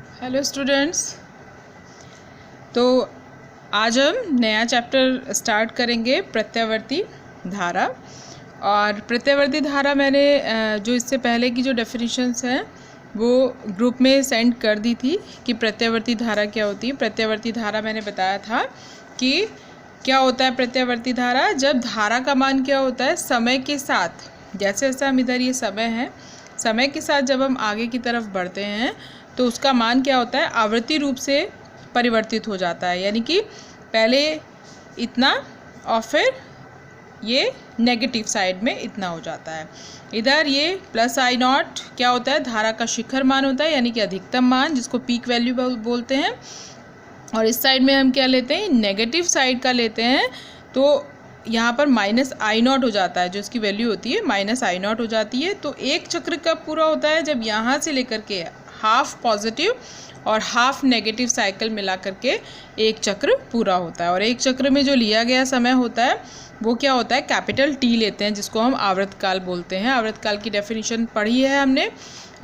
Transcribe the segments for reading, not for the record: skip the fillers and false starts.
Hello students. तो आज हम नया चैप्टर स्टार्ट करेंगे प्रत्यावर्ती धारा। और प्रत्यावर्ती धारा मैंने जो इससे पहले की जो डेफिनेशंस हैं वो ग्रुप में सेंड कर दी थी कि प्रत्यावर्ती धारा क्या होती है। प्रत्यावर्ती धारा मैंने बताया था कि क्या होता है प्रत्यावर्ती धारा। जब धारा का मान क्या होता है, समय के साथ, जैसे जैसे हम इधर ये समय है, समय के साथ जब हम आगे की तरफ बढ़ते हैं तो उसका मान क्या होता है, आवर्ती रूप से परिवर्तित हो जाता है। यानी कि पहले इतना और फिर ये नेगेटिव साइड में इतना हो जाता है। इधर ये प्लस आई नॉट क्या होता है, धारा का शिखर मान होता है, यानी कि अधिकतम मान, जिसको पीक वैल्यू बोलते हैं। और इस साइड में हम क्या लेते हैं, नेगेटिव साइड का लेते हैं। तो यहाँ पर माइनस आई नॉट हो जाता है, जो इसकी वैल्यू होती है माइनस आई नॉट हो जाती है। तो एक चक्र कब पूरा होता है, जब यहाँ से लेकर के हाफ पॉजिटिव और हाफ नेगेटिव साइकिल मिला करके एक चक्र पूरा होता है। और एक चक्र में जो लिया गया समय होता है वो क्या होता है, कैपिटल टी लेते हैं, जिसको हम आवर्तकाल बोलते हैं। आवर्तकाल की डेफिनेशन पढ़ी है हमने।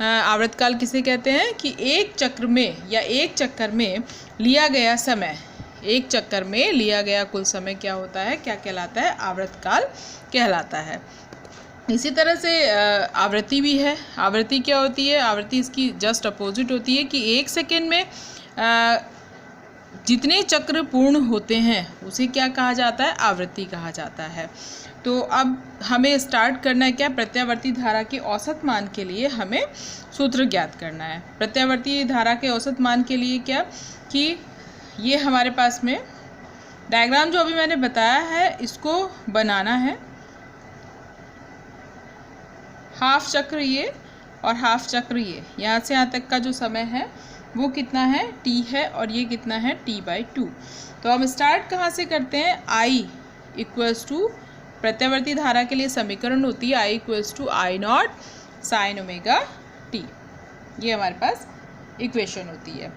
आवर्तकाल किसे कहते हैं कि एक चक्र में या एक चक्कर में लिया गया समय, एक चक्कर में लिया गया कुल समय क्या होता है, क्या कहलाता है, आवर्तकाल कहलाता है। इसी तरह से आवृत्ति भी है। आवृत्ति क्या होती है, आवृत्ति इसकी जस्ट अपोजिट होती है कि एक सेकेंड में जितने चक्र पूर्ण होते हैं उसे क्या कहा जाता है, आवृत्ति कहा जाता है। तो अब हमें स्टार्ट करना है क्या, प्रत्यावर्ती धारा के औसत मान के लिए हमें सूत्र ज्ञात करना है। प्रत्यावर्ती धारा के औसत मान के लिए क्या कि ये हमारे पास में डायग्राम जो अभी मैंने बताया है इसको बनाना है। हाफ चक्र ये और हाफ चक्र ये, यहाँ से यहाँ तक का जो समय है वो कितना है, t है, और ये कितना है, t/2। तो हम स्टार्ट कहाँ से करते हैं, I इक्वल्स टू, प्रत्यावर्ती धारा के लिए समीकरण होती है I equals to I not sine omega t। ये हमारे पास इक्वेशन होती है।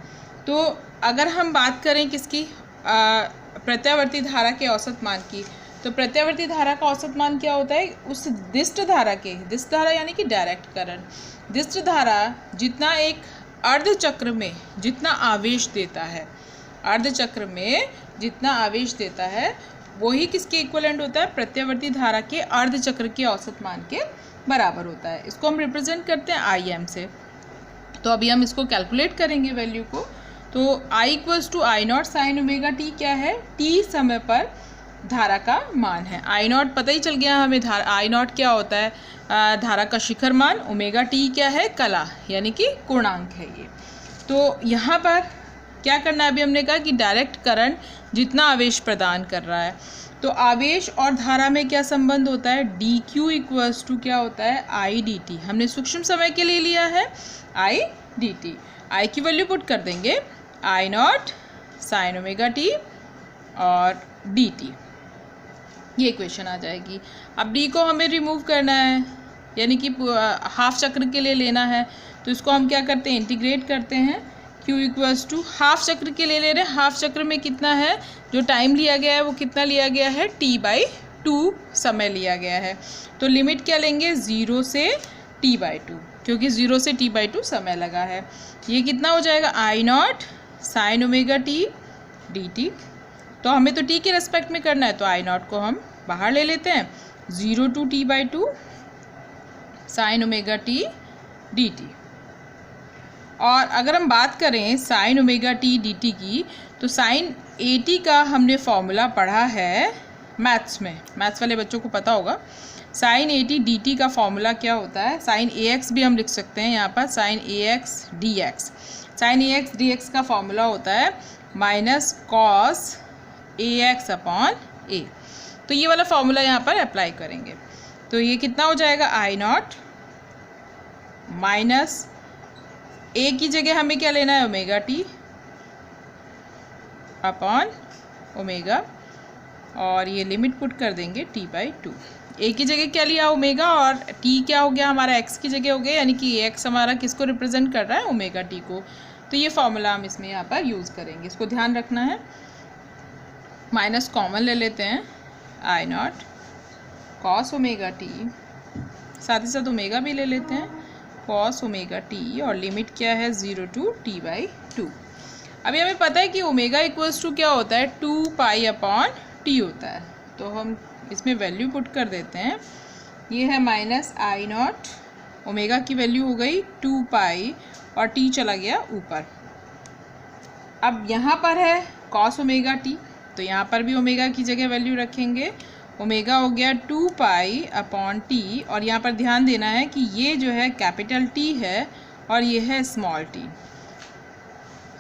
तो अगर हम बात करें किसकी, प्रत्यावर्ती धारा के औसत मान की, तो प्रत्यावर्ती धारा का औसत मान क्या होता है, उस दिष्ट धारा के, दिष्ट धारा यानी कि डायरेक्ट करंट, दिष्ट धारा जितना एक अर्ध चक्र में जितना आवेश देता है, अर्ध चक्र में जितना आवेश देता है वही किसके इक्विवेलेंट होता है, प्रत्यावर्ती धारा के अर्ध चक्र के औसत मान के बराबर होता है। इसको हम रिप्रेजेंट करते हैं आई से। तो अभी हम इसको कैलकुलेट करेंगे वैल्यू को। तो I equals to I not sine omega T क्या है, टी समय पर धारा का मान है। आई नॉट पता ही चल गया हमें, धारा आई नॉट क्या होता है, धारा का शिखर मान, ओमेगा टी क्या है, कला यानी कि पूर्णांक है ये। तो यहाँ पर क्या करना है, अभी हमने कहा कि डायरेक्ट करंट जितना आवेश प्रदान कर रहा है, तो आवेश और धारा में क्या संबंध होता है, डी क्यू इक्वल्स टू क्या होता है, आई डी टी। हमने सूक्ष्म समय के लिए लिया है आई डी टी। आई की वैल्यू पुट कर देंगे आई नॉट साइन ओमेगा टी और डी टी, ये इक्वेशन आ जाएगी। अब डी को हमें रिमूव करना है, यानी कि हाफ चक्र के लिए लेना है। तो इसको हम क्या करते हैं, इंटीग्रेट करते हैं। Q इक्वल्स टू हाफ चक्र के लिए ले रहे हैं, हाफ चक्र में कितना है, जो टाइम लिया गया है वो कितना लिया गया है, t/2 समय लिया गया है। तो लिमिट क्या लेंगे, 0 से t/2, क्योंकि 0 से t/2 समय लगा है। ये कितना हो जाएगा, I not sine omega t D t. तो हमें तो t के रेस्पेक्ट में करना है, तो आई नॉट को हम बाहर ले लेते हैं, 0 to t/2 sign omega t D T. और अगर हम बात करें sign omega t D T की, तो साइन ए टी का हमने फॉर्मूला पढ़ा है मैथ्स में, मैथ्स वाले बच्चों को पता होगा। Sine A T D T का फॉर्मूला क्या होता है, साइन ए एक्स भी हम लिख सकते हैं यहाँ पर, साइन ए एक्स डी एक्स। साइन ए एक्स डी एक्स का फॉर्मूला होता है minus cos A x upon ए। तो ये वाला फॉर्मूला यहाँ पर अप्लाई करेंगे, तो ये कितना हो जाएगा, आई नॉट माइनस ए की जगह हमें क्या लेना है, ओमेगा टी अपॉन ओमेगा, और ये लिमिट पुट कर देंगे t/2। ए की जगह क्या लिया, ओमेगा, और टी क्या हो गया हमारा, एक्स की जगह हो गया, यानी कि एक्स हमारा किसको रिप्रेजेंट कर रहा है, ओमेगा टी को। तो ये फॉर्मूला हम इसमें यहाँ पर यूज़ करेंगे, इसको ध्यान रखना है। माइनस कॉमन ले लेते हैं, आई नॉट कॉस ओमेगा टी, साथ ही साथ ओमेगा भी ले लेते हैं, कॉस ओमेगा टी और लिमिट क्या है 0 टू t/2। अभी हमें पता है कि ओमेगा इक्वल्स टू क्या होता है 2π/t होता है, तो हम इसमें वैल्यू पुट कर देते हैं। ये है -I0, ओमेगा की वैल्यू हो गई 2π और t चला गया ऊपर। अब यहाँ पर है कॉस ओमेगा टी, तो यहाँ पर भी ओमेगा की जगह वैल्यू रखेंगे। ओमेगा हो गया 2π/t और यहाँ पर ध्यान देना है कि ये जो है कैपिटल T है और ये है small t,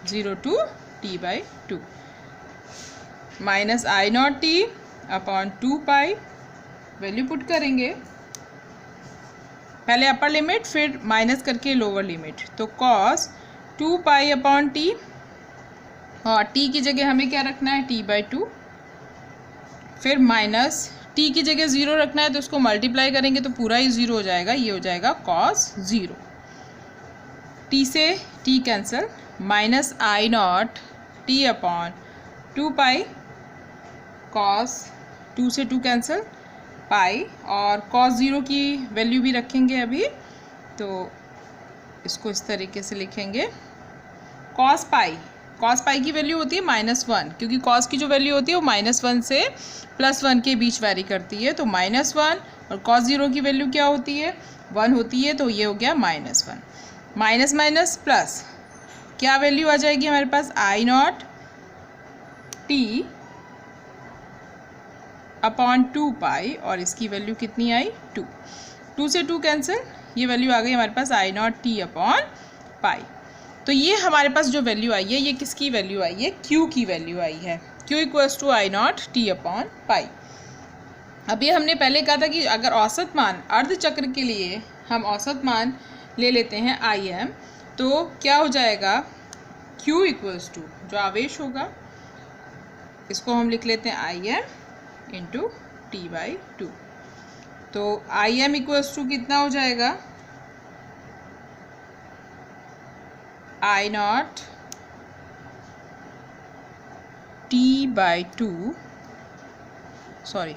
0 to t/2 -I0t/2π value put करेंगे, पहले अपर लिमिट फिर माइनस करके लोअर लिमिट, तो कॉस 2π/t और t की जगह हमें क्या रखना है t/2, फिर माइनस t की जगह 0 रखना है तो उसको मल्टीप्लाई करेंगे तो पूरा ही 0 हो जाएगा, ये हो जाएगा cos 0। t से t कैंसिल, -I0t/2π cos 2 से 2 कैंसिल, पाई और cos 0 की वैल्यू भी रखेंगे अभी, तो इसको इस तरीके से लिखेंगे cos पाई की वैल्यू होती है -1, क्योंकि cos की जो वैल्यू होती है वो -1 से +1 के बीच वैरी करती है, तो -1 और cos 0 की वैल्यू क्या होती है 1 होती है, तो ये हो गया -1 माइनस माइनस प्लस, क्या वैल्यू आ जाएगी हमारे पास I0t/2π और इसकी वैल्यू कितनी आई 2 से 2 कैंसिल, ये वैल्यू आ गई हमारे पास I0t/π। तो ये हमारे पास जो वैल्यू आई है ये किसकी वैल्यू आई है Q की वैल्यू आई है, Q = I0t/π। अभी हमने पहले कहा था कि अगर औसत मान अर्धचक्र के लिए हम औसत मान ले लेते हैं Im, तो क्या हो जाएगा Q = जो आवेश होगा इसको हम लिख लेते हैं Im × t/2, तो Im = कितना हो जाएगा I0t/2, सॉरी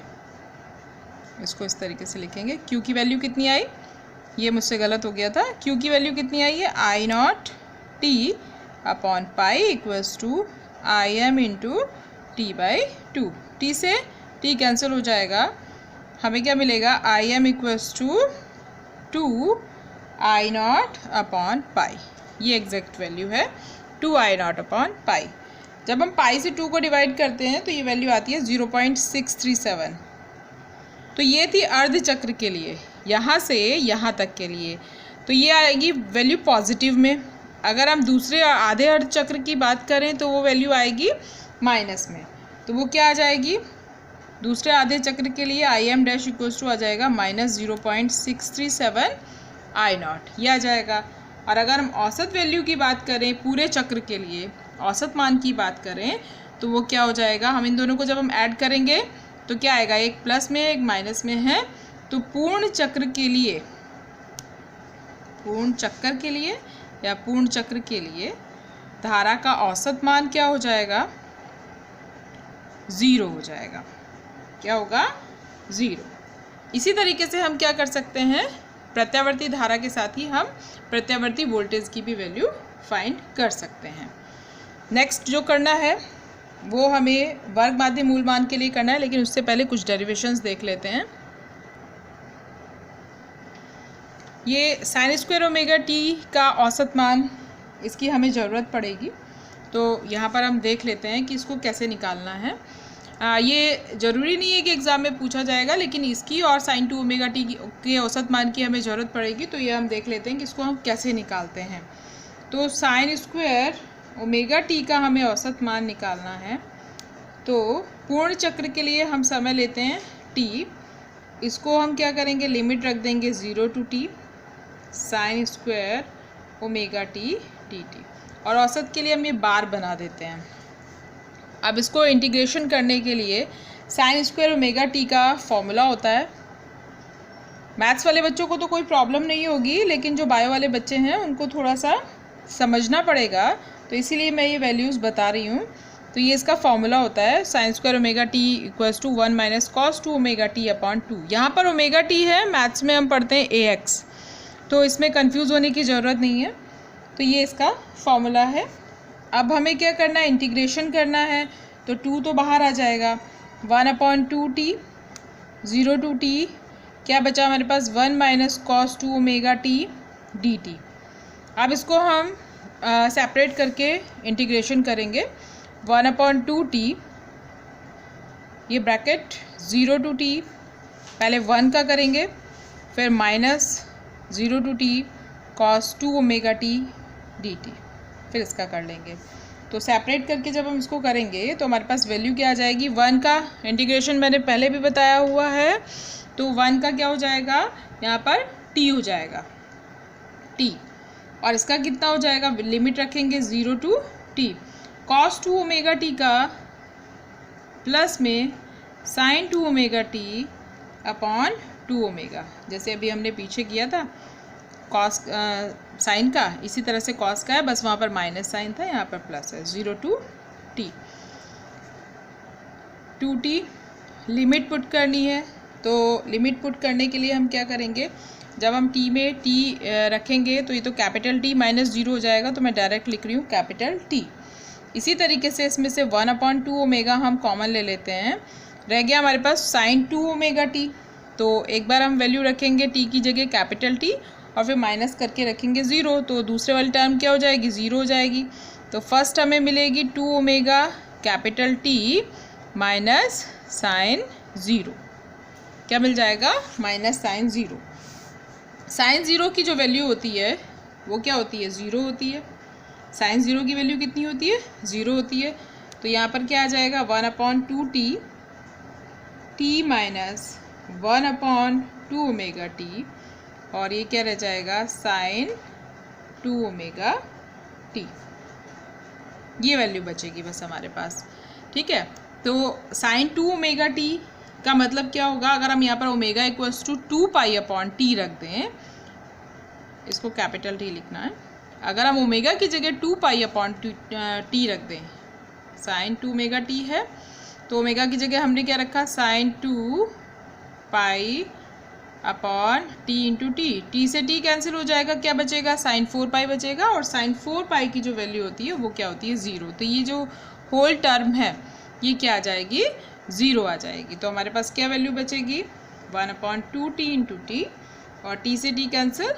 इसको इस तरीके से लिखेंगे, Q की वैल्यू कितनी आई, ये मुझसे गलत हो गया था, Q की वैल्यू कितनी आई है I0t/π = Im × t/2, t से t कैंसिल हो जाएगा, हमें क्या मिलेगा Im = 2I0/π, ये एग्जैक्ट वैल्यू है 2I0/π। जब हम पाई से 2 को डिवाइड करते हैं तो ये वैल्यू आती है 0.637। तो ये थी अर्धचक्र के लिए, यहाँ से यहाँ तक के लिए, तो ये आएगी वैल्यू पॉजिटिव में। अगर हम दूसरे आधे अर्धचक्र की बात करें तो वो वैल्यू आएगी माइनस में, तो वो क्या आ जाएगी दूसरे आधे चक्र के लिए Im डैश = आ जाएगा -0.637 I0, ये आ जाएगा। और अगर हम औसत वैल्यू की बात करें पूरे चक्र के लिए, औसत मान की बात करें तो वो क्या हो जाएगा, हम इन दोनों को जब हम ऐड करेंगे तो क्या आएगा, एक प्लस में एक माइनस में है, तो पूर्ण चक्र के लिए धारा का औसत मान क्या हो जाएगा 0 हो जाएगा, क्या होगा 0। इसी तरीके से हम क्या कर सकते हैं, प्रत्यावर्ती धारा के साथ ही हम प्रत्यावर्ती वोल्टेज की भी वैल्यू फाइंड कर सकते हैं। नेक्स्ट जो करना है वो हमें वर्ग माध्य मूल मान के लिए करना है, लेकिन उससे पहले कुछ डेरिवेशंस देख लेते हैं। ये sin² ओमेगा t का औसत मान, इसकी हमें ज़रूरत पड़ेगी, तो यहाँ पर हम देख लेते हैं कि इसको कैसे निकालना है। ये ज़रूरी नहीं है कि एग्ज़ाम में पूछा जाएगा, लेकिन इसकी और sin2 ओमेगा t के औसत मान की हमें ज़रूरत पड़ेगी, तो ये हम देख लेते हैं कि इसको हम कैसे निकालते हैं। तो sin² ओमेगा t का हमें औसत मान निकालना है, तो पूर्ण चक्र के लिए हम समय लेते हैं t, इसको हम क्या करेंगे लिमिट रख देंगे 0 to t sin² omega t dt, और औसत के लिए हम ये बार बना देते हैं। अब इसको इंटीग्रेशन करने के लिए sin² ओमेगा t का फॉर्मूला होता है। मैथ्स वाले बच्चों को तो कोई प्रॉब्लम नहीं होगी, लेकिन जो बायो वाले बच्चे हैं उनको थोड़ा सा समझना पड़ेगा, तो इसीलिए मैं ये वैल्यूज़ बता रही हूँ। तो ये इसका फॉर्मूला होता है sin² omega t = 1 - cos 2 omega t/2। यहाँ पर ओमेगा t है, मैथ्स में हम पढ़ते हैं ax, तो इसमें कंफ्यूज होने की ज़रूरत नहीं है। तो ये इसका फॉर्मूला है। अब हमें क्या करना है, इंटीग्रेशन करना है। तो 2 तो बाहर आ जाएगा, 1/2t 0 to t, क्या बचा हमारे पास 1 minus cos 2 omega T dt। अब इसको हम सेपरेट करके इंटीग्रेशन करेंगे। 1/2t, ये ब्रैकेट 0 to t, पहले 1 का करेंगे, फिर minus 0 to t cos 2 omega T dt, फिर इसका कर लेंगे। तो सेपरेट करके जब हम इसको करेंगे तो हमारे पास वैल्यू क्या आ जाएगी, 1 का इंटीग्रेशन मैंने पहले भी बताया हुआ है। तो 1 का क्या हो जाएगा, यहाँ पर t हो जाएगा, t, और इसका कितना हो जाएगा, लिमिट रखेंगे 0 to t, cos 2 omega T का प्लस में sine 2 omega T upon 2 omega, जैसे अभी हमने पीछे किया था कॉस साइन का, इसी तरह से कॉस का है, बस वहाँ पर माइनस साइन था, यहाँ पर प्लस है। 0 to t, 2t limit put करनी है। तो लिमिट पुट करने के लिए हम क्या करेंगे, जब हम t में t रखेंगे तो ये तो कैपिटल T माइनस 0 हो जाएगा, तो मैं डायरेक्ट लिख रही हूँ कैपिटल T। इसी तरीके से इसमें से 1/2 ओमेगा हम कॉमन ले लेते हैं, रह गया हमारे पास साइन 2 ओमेगा टी। तो एक बार हम वैल्यू रखेंगे t की जगह कैपिटल T और फिर माइनस करके रखेंगे 0, तो दूसरे वाली टर्म क्या हो जाएगी, 0 हो जाएगी। तो फर्स्ट हमें मिलेगी 2 omega capital T minus sine 0, क्या मिल जाएगा, माइनस साइन 0। साइन 0 की जो वैल्यू होती है वो क्या होती है, 0 होती है। साइन 0 की वैल्यू कितनी होती है, 0 होती है। तो यहाँ पर क्या आ जाएगा, 1/2t t minus 1/2 omega T, और ये क्या रह जाएगा, साइन 2 ओमेगा टी, ये वैल्यू बचेगी बस हमारे पास। ठीक है, तो साइन 2 ओमेगा टी का मतलब क्या होगा, अगर हम यहाँ पर ओमेगा इक्वल्स टू 2π/t रख दें, इसको कैपिटल T लिखना है। अगर हम ओमेगा की जगह 2π/t रख दें, साइन 2 ओमेगा टी है, तो ओमेगा की जगह हमने क्या रखा, साइन 2π/t इंटू टी से t कैंसिल हो जाएगा, क्या बचेगा, साइन 4π बचेगा, और साइन 4π की जो वैल्यू होती है वो क्या होती है, 0। तो ये जो होल टर्म है ये क्या आ जाएगी, 0 आ जाएगी। तो हमारे पास क्या वैल्यू बचेगी, 1/2t इंटू टी, और t से t कैंसिल,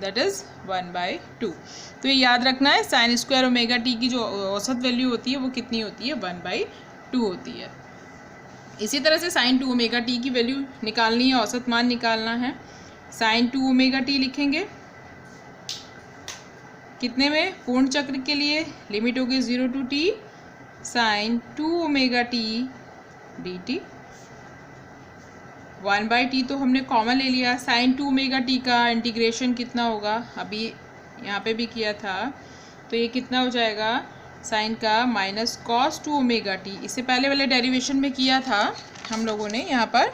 दैट इज़ 1/2। तो ये याद रखना है, साइन स्क्वायर ओमेगा टी की जो औसत वैल्यू होती है वो कितनी होती है, 1/2 होती है। इसी तरह से साइन 2 ओमेगा टी की वैल्यू निकालनी है, औसत मान निकालना है। साइन 2 ओमेगा टी लिखेंगे कितने में, पूर्ण चक्र के लिए लिमिट होगी 0 to t sine 2 omega T dt, 1/t तो हमने कॉमन ले लिया। साइन 2 ओमेगा टी का इंटीग्रेशन कितना होगा, अभी यहाँ पे भी किया था, तो ये कितना हो जाएगा, साइन का माइनस कॉस 2 ओमेगा टी, इससे पहले वाले डेरिवेशन में किया था हम लोगों ने यहाँ पर,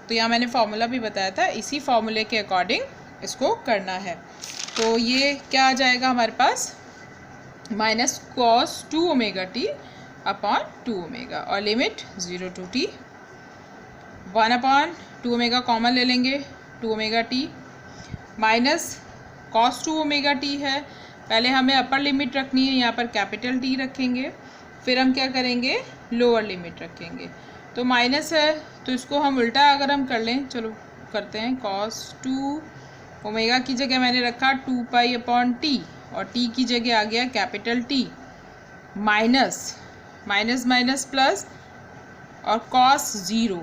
तो यहाँ मैंने फार्मूला भी बताया था, इसी फार्मूले के अकॉर्डिंग इसको करना है। तो ये क्या आ जाएगा हमारे पास, minus cos 2 omega T upon 2 omega, और limit 0 to t, 1/2 omega common ले लेंगे, 2 omega t minus cos 2 omega t है, पहले हमें अपर लिमिट रखनी है, यहाँ पर कैपिटल T रखेंगे, फिर हम क्या करेंगे, लोअर लिमिट रखेंगे। तो माइनस है तो इसको हम उल्टा अगर हम कर लें, चलो करते हैं, कॉस 2 ओमेगा की जगह मैंने रखा 2π/t, और t की जगह आ गया capital T, minus minus minus plus, और कॉस 0,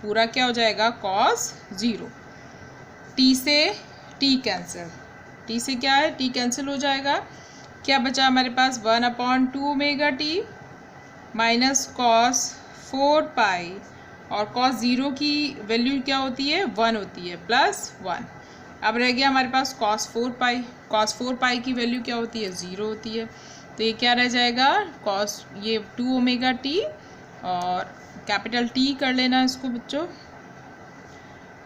पूरा क्या हो जाएगा, कॉस 0, t से t कैंसिल, t से क्या है, t कैंसिल हो जाएगा, क्या बचा हमारे पास, 1/2 ओमेगा टी माइनस कॉस 4π, और कॉस 0 की वैल्यू क्या होती है, 1 होती है, प्लस 1। अब रह गया हमारे पास कॉस 4π, कॉस 4π की वैल्यू क्या होती है, 0 होती है। तो ये क्या रह जाएगा, कॉस, ये 2 ओमेगा टी, और कैपिटल T कर लेना इसको बच्चों,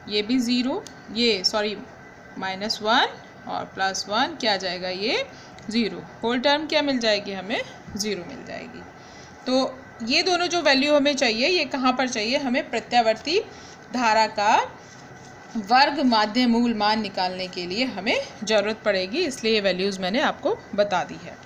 ये भी 0, ये सॉरी -1 और +1 क्या आ जाएगा, ये 0, होल टर्म क्या मिल जाएगी हमें, 0 मिल जाएगी। तो ये दोनों जो वैल्यू हमें चाहिए, ये कहाँ पर चाहिए, हमें प्रत्यावर्ती धारा का वर्ग माध्य मूल मान निकालने के लिए हमें ज़रूरत पड़ेगी, इसलिए ये वैल्यूज़ मैंने आपको बता दी है।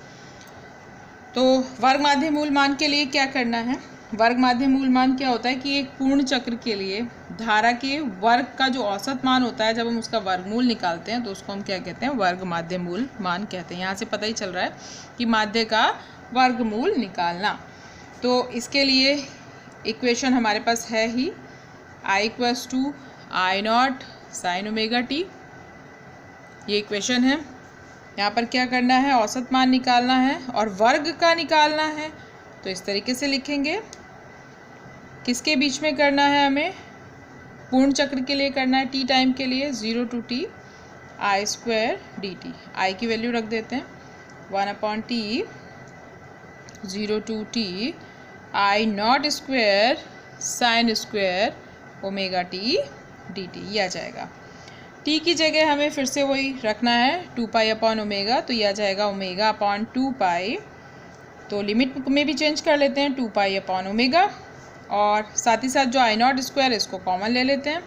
तो वर्ग माध्य मूल मान के लिए क्या करना है? वर्ग माध्य मूल मान क्या होता है कि एक पूर्ण चक्र के लिए धारा के वर्ग का जो औसत मान होता है, जब हम उसका वर्गमूल निकालते हैं तो उसको हम क्या कहते हैं? वर्ग माध्य मूल मान कहते हैं। यहाँ से पता ही चल रहा है कि माध्य का वर्गमूल निकालना। तो इसके लिए इक्वेशन हमारे पास है ही, I = I0 sin omega T, ये इक्वेशन है। यहाँ पर क्या करना है? औसत मान निकालना है और वर्ग का निकालना है। तो इस तरीके से लिखेंगे। किसके बीच में करना है? हमें पूर्ण चक्र के लिए करना है, टी टाइम के लिए, 0 to t I² dt। I की वैल्यू रख देते हैं 1/t 0 to t I0² sin² omega T dt, ये आ जाएगा। t की जगह हमें फिर से वही रखना है 2π/ओमेगा, तो ये आ जाएगा ω/2π। तो लिमिट में भी चेंज कर लेते हैं 2π/ओमेगा, और साथ ही साथ जो I0² इसको कॉमन ले लेते हैं,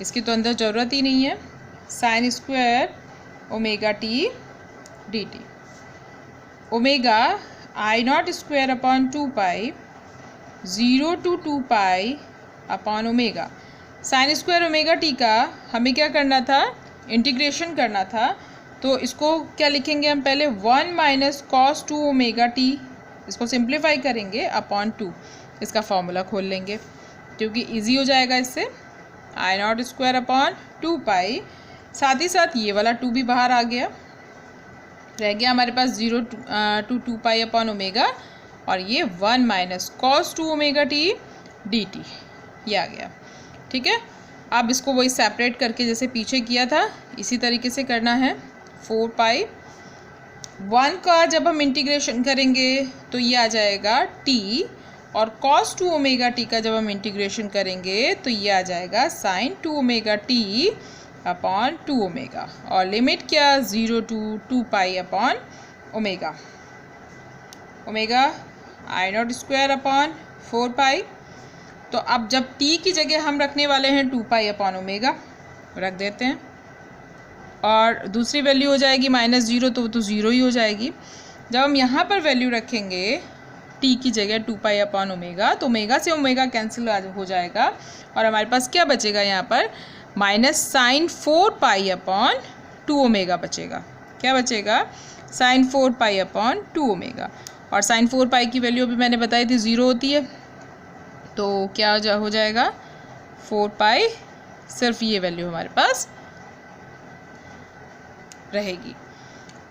इसकी तो अंदर ज़रूरत ही नहीं है, sin² omega T dt। Omega I0²/2π 0 to 2π/ओमेगा। sin² omega T का हमें क्या करना था? इंटीग्रेशन करना था। तो इसको क्या लिखेंगे हम? पहले 1 - cos 2 ओमेगा टी, इसको सिंप्लीफाई करेंगे /2, इसका फॉर्मूला खोल लेंगे क्योंकि इजी हो जाएगा इससे। I0²/2π, साथ ही साथ ये वाला 2 भी बाहर आ गया, रह गया हमारे पास 0 to 2π/ओमेगा, और ये 1 - cos 2 ओमेगा टी dt, ये आ गया। ठीक है, अब इसको वही सेपरेट करके जैसे पीछे किया था इसी तरीके से करना है। 4π 1 का जब हम इंटीग्रेशन करेंगे तो ये आ जाएगा t, और cos 2 ओमेगा टी का जब हम इंटीग्रेशन करेंगे तो ये आ जाएगा sin 2 omega T upon 2 omega, और लिमिट क्या? 0 to 2π/ओमेगा। Omega I0²/4π। तो अब जब t की जगह हम रखने वाले हैं 2π/ओमेगा, रख देते हैं, और दूसरी वैल्यू हो जाएगी -0, तो 0 ही हो जाएगी। जब हम यहाँ पर वैल्यू रखेंगे t की जगह 2π/ओमेगा, तो ओमेगा से ओमेगा कैंसिल हो जाएगा, और हमारे पास क्या बचेगा? यहाँ पर -sin 4π/2 ओमेगा बचेगा। क्या बचेगा? sin 4π/2 ओमेगा, और sin 4π की वैल्यू अभी मैंने बताई थी 0 होती है, तो क्या हो जाएगा? 4π, सिर्फ ये वैल्यू हमारे पास रहेगी।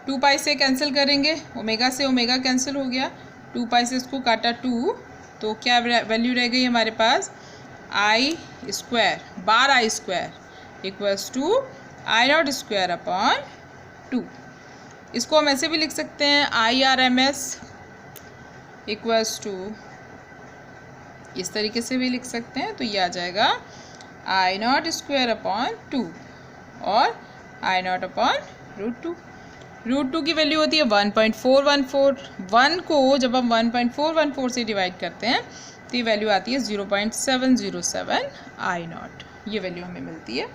2π से कैंसिल करेंगे, ओमेगा से ओमेगा कैंसिल हो गया, 2π से इसको काटा 2, तो क्या वैल्यू रह गई हमारे पास? I² bar I² equals to I0²/2। इसको हम ऐसे भी लिख सकते हैं IRMS इक्वल्स टू, इस तरीके से भी लिख सकते हैं, तो ये आ जाएगा I0²/2 और I0/√2। √2 की वैल्यू होती है 1.414। 1 को जब हम 1.414 से डिवाइड करते हैं तो ये वैल्यू आती है 0.707 I0, ये वैल्यू हमें मिलती है।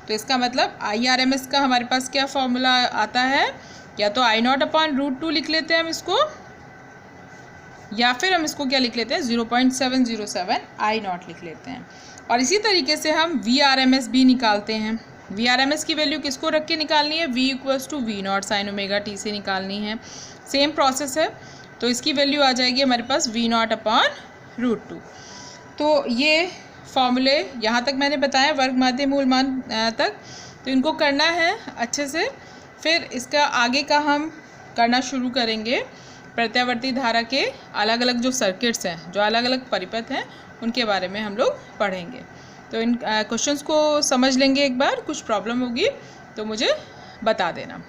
तो इसका मतलब IRMS का हमारे पास क्या फॉर्मूला आता है? या तो I0/√2 लिख लेते हैं हम इसको, या फिर हम इसको क्या लिख लेते हैं? 0.707 I0 लिख लेते हैं। और इसी तरीके से हम VRMS भी निकालते हैं। VRMS की वैल्यू किसको रख के निकालनी है? V = V0 sin omega T से निकालनी है। सेम प्रोसेस है, तो इसकी वैल्यू आ जाएगी हमारे पास V0/√2। तो ये फॉर्मूले यहाँ तक मैंने बताया वर्ग माध्य मूल मान तक, तो इनको करना है अच्छे से। फिर इसका आगे का हम करना शुरू करेंगे, प्रत्यावर्ती धारा के अलग अलग जो सर्किट्स हैं, जो अलग अलग परिपथ हैं, उनके बारे में हम लोग पढ़ेंगे। तो इन क्वेश्चंस को समझ लेंगे एक बार, कुछ प्रॉब्लम होगी तो मुझे बता देना।